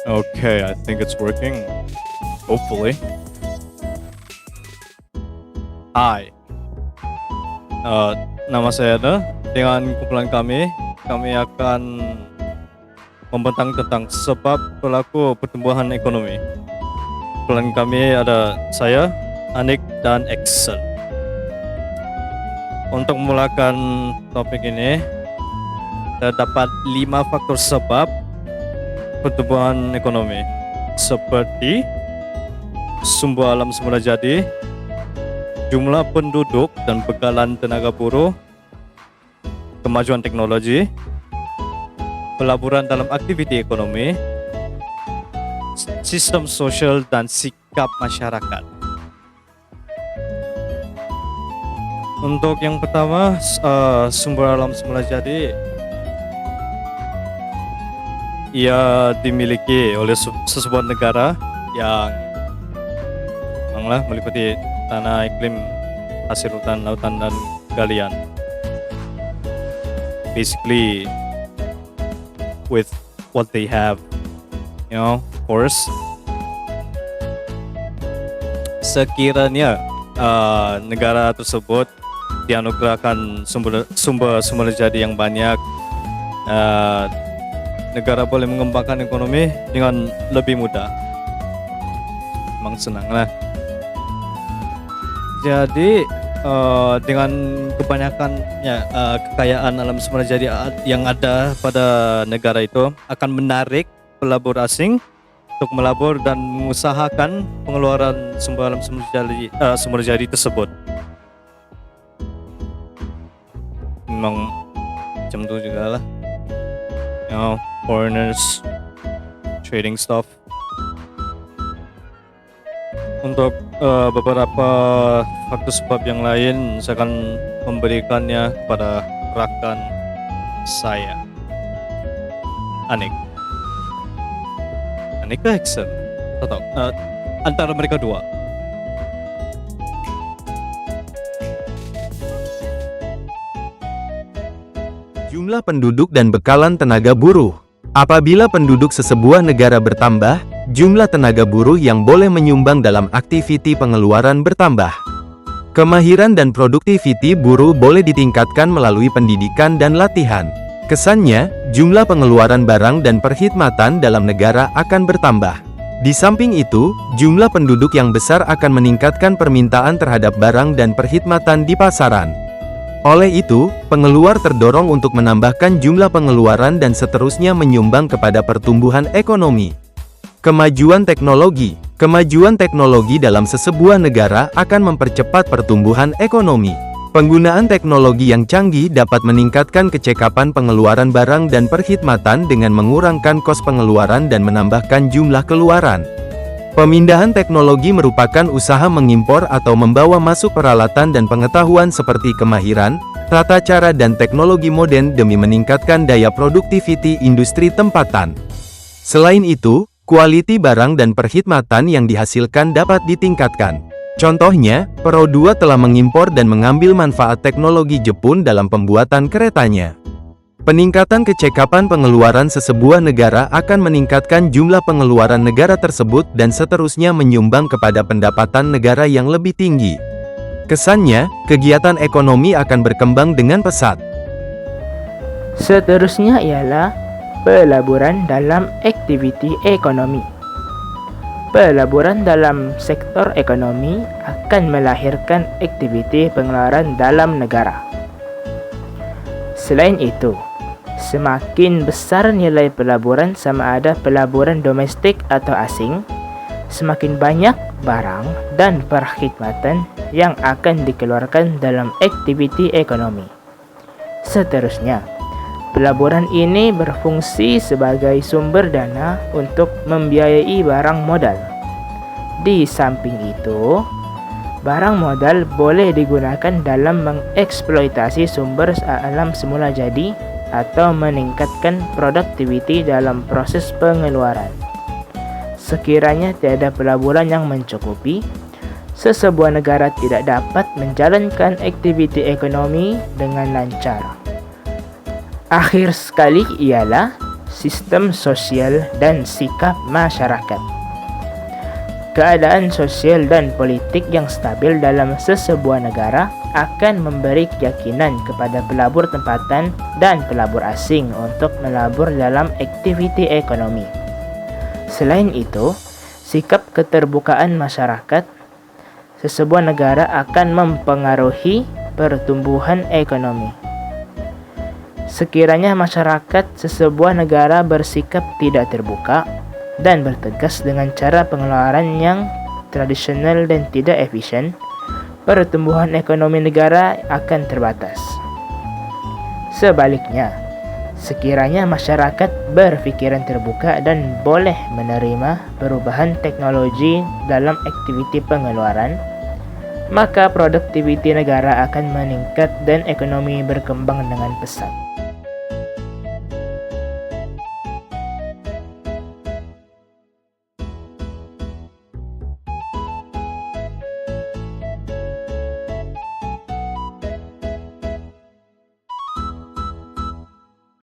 Okay, I think it's working. Hopefully. Hi, uh, nama saya Eda. Dengan kumpulan kami akan membentang tentang sebab pelaku pertumbuhan ekonomi. Kumpulan kami ada saya, Anik, dan Excel. Untuk memulakan topik ini, terdapat 5 faktor sebab pertumbuhan ekonomi, seperti sumber alam semula jadi, jumlah penduduk dan bekalan tenaga buruh, kemajuan teknologi, pelaburan dalam aktiviti ekonomi, sistem sosial dan sikap masyarakat. Untuk yang pertama, sumber alam semula jadi, ia dimiliki oleh sesebuah negara yang meliputi tanah, iklim, hasil hutan, lautan, dan galian. Basically, with what they have, forest. Sekiranya negara tersebut dianugerahkan sumber jadi yang banyak, negara boleh mengembangkan ekonomi dengan lebih mudah. Memang senang lah. Jadi dengan kebanyakannya kekayaan alam semula jadi yang ada pada negara itu akan menarik pelabur asing untuk melabur dan mengusahakan pengeluaran sumber alam semula jadi tersebut. Memang macam itu juga lah. Foreigners trading stuff. Untuk beberapa faktor sebab yang lain, saya akan memberikannya kepada rakan saya, Anik ke Excel, atau antara mereka dua. Jumlah penduduk dan bekalan tenaga buruh. Apabila penduduk sesebuah negara bertambah, jumlah tenaga buruh yang boleh menyumbang dalam aktiviti pengeluaran bertambah. Kemahiran dan produktiviti buruh boleh ditingkatkan melalui pendidikan dan latihan. Kesannya, jumlah pengeluaran barang dan perkhidmatan dalam negara akan bertambah. Di samping itu, jumlah penduduk yang besar akan meningkatkan permintaan terhadap barang dan perkhidmatan di pasaran. Oleh itu, pengeluar terdorong untuk menambahkan jumlah pengeluaran dan seterusnya menyumbang kepada pertumbuhan ekonomi. Kemajuan teknologi. Kemajuan teknologi dalam sesebuah negara akan mempercepat pertumbuhan ekonomi. Penggunaan teknologi yang canggih dapat meningkatkan kecekapan pengeluaran barang dan perkhidmatan dengan mengurangkan kos pengeluaran dan menambahkan jumlah keluaran. Pemindahan teknologi merupakan usaha mengimpor atau membawa masuk peralatan dan pengetahuan seperti kemahiran, tata cara dan teknologi modern demi meningkatkan daya produktiviti industri tempatan. Selain itu, kualiti barang dan perkhidmatan yang dihasilkan dapat ditingkatkan. Contohnya, Pro 2 telah mengimpor dan mengambil manfaat teknologi Jepun dalam pembuatan keretanya. Peningkatan kecekapan pengeluaran sesebuah negara akan meningkatkan jumlah pengeluaran negara tersebut dan seterusnya menyumbang kepada pendapatan negara yang lebih tinggi. Kesannya, kegiatan ekonomi akan berkembang dengan pesat. Seterusnya ialah pelaburan dalam aktiviti ekonomi. Pelaburan dalam sektor ekonomi akan melahirkan aktiviti pengeluaran dalam negara. Selain itu, semakin besar nilai pelaburan, sama ada pelaburan domestik atau asing, semakin banyak barang dan perkhidmatan yang akan dikeluarkan dalam aktiviti ekonomi. Seterusnya, pelaburan ini berfungsi sebagai sumber dana untuk membiayai barang modal. Di samping itu, barang modal boleh digunakan dalam mengeksploitasi sumber alam semula jadi atau meningkatkan produktiviti dalam proses pengeluaran. Sekiranya tiada pelaburan yang mencukupi, sesebuah negara tidak dapat menjalankan aktiviti ekonomi dengan lancar. Akhir sekali ialah sistem sosial dan sikap masyarakat. Keadaan sosial dan politik yang stabil dalam sesebuah negara akan memberi keyakinan kepada pelabur tempatan dan pelabur asing untuk melabur dalam aktiviti ekonomi. Selain itu, sikap keterbukaan masyarakat sesebuah negara akan mempengaruhi pertumbuhan ekonomi. Sekiranya masyarakat sesebuah negara bersikap tidak terbuka dan bertegas dengan cara pengeluaran yang tradisional dan tidak efisien, pertumbuhan ekonomi negara akan terbatas. Sebaliknya, sekiranya masyarakat berpikiran terbuka dan boleh menerima perubahan teknologi dalam aktiviti pengeluaran, maka produktiviti negara akan meningkat dan ekonomi berkembang dengan pesat.